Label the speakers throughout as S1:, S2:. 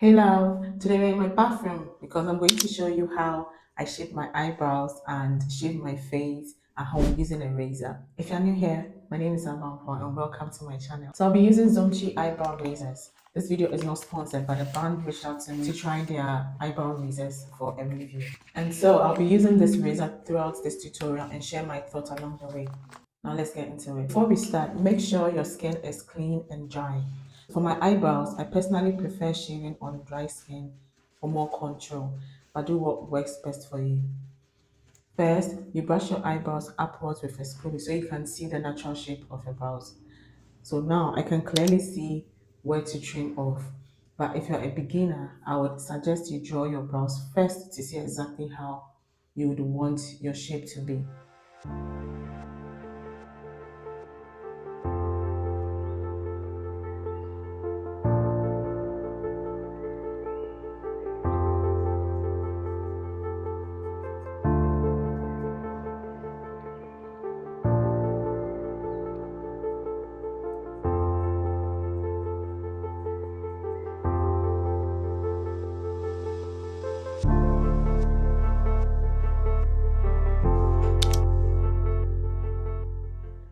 S1: Hey love, today we're in my bathroom because I'm going to show you how I shape my eyebrows and shape my face at home using a razor. If you're new here, my name is Amanpo and welcome to my channel. So I'll be using Zomchi Eyebrow Razors. This video is not sponsored, but the brand reached out to me to try their eyebrow razors for a review. And so I'll be using this razor throughout this tutorial and share my thoughts along the way. Now let's get into it. Before we start, make sure your skin is clean and dry. For my eyebrows, I personally prefer shaving on dry skin for more control, but do what works best for you. First, you brush your eyebrows upwards with a scrubby so you can see the natural shape of your brows. So now I can clearly see where to trim off. But if you're a beginner, I would suggest you draw your brows first to see exactly how you would want your shape to be.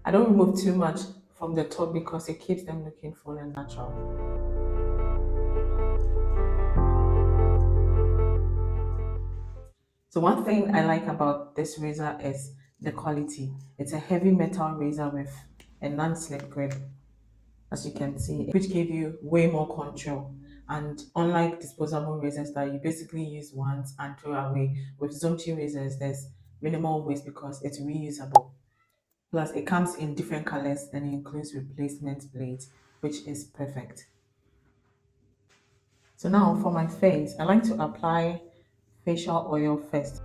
S1: I don't remove too much from the top because it keeps them looking full and natural. So one thing I like about this razor is the quality. It's a heavy metal razor with a non-slip grip, as you can see, which give you way more control. And unlike disposable razors that you basically use once and throw away, with Zomchi razors, there's minimal waste because it's reusable. Plus, it comes in different colors and it includes replacement blades, which is perfect. So now for my face, I like to apply facial oil first.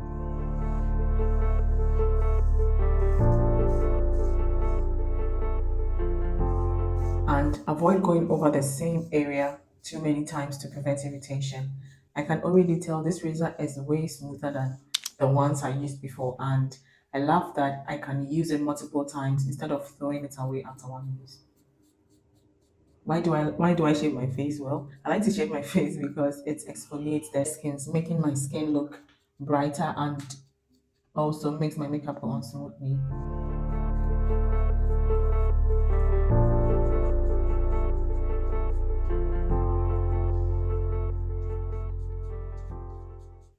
S1: And avoid going over the same area too many times to prevent irritation. I can already tell this razor is way smoother than the ones I used before, and I love that I can use it multiple times instead of throwing it away after one use. Why do I shave my face? Well, I like to shave my face because it exfoliates the skins, making my skin look brighter and also makes my makeup go on smoothly.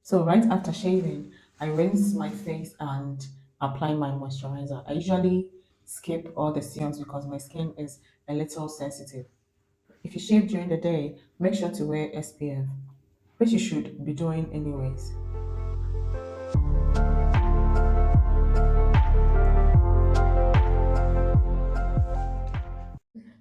S1: So right after shaving, I rinse my face and apply my moisturizer. I usually skip all the serums because my skin is a little sensitive. If you shave during the day, make sure to wear SPF, which you should be doing anyways.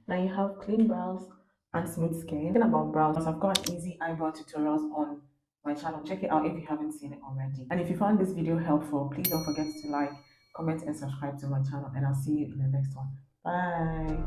S1: Now you have clean brows and smooth skin. Talking about brows, I've got easy eyebrow tutorials on my channel. Check it out if you haven't seen it already. And if you found this video helpful, please don't forget to like, comment, and subscribe to my channel. And I'll see you in the next one. Bye.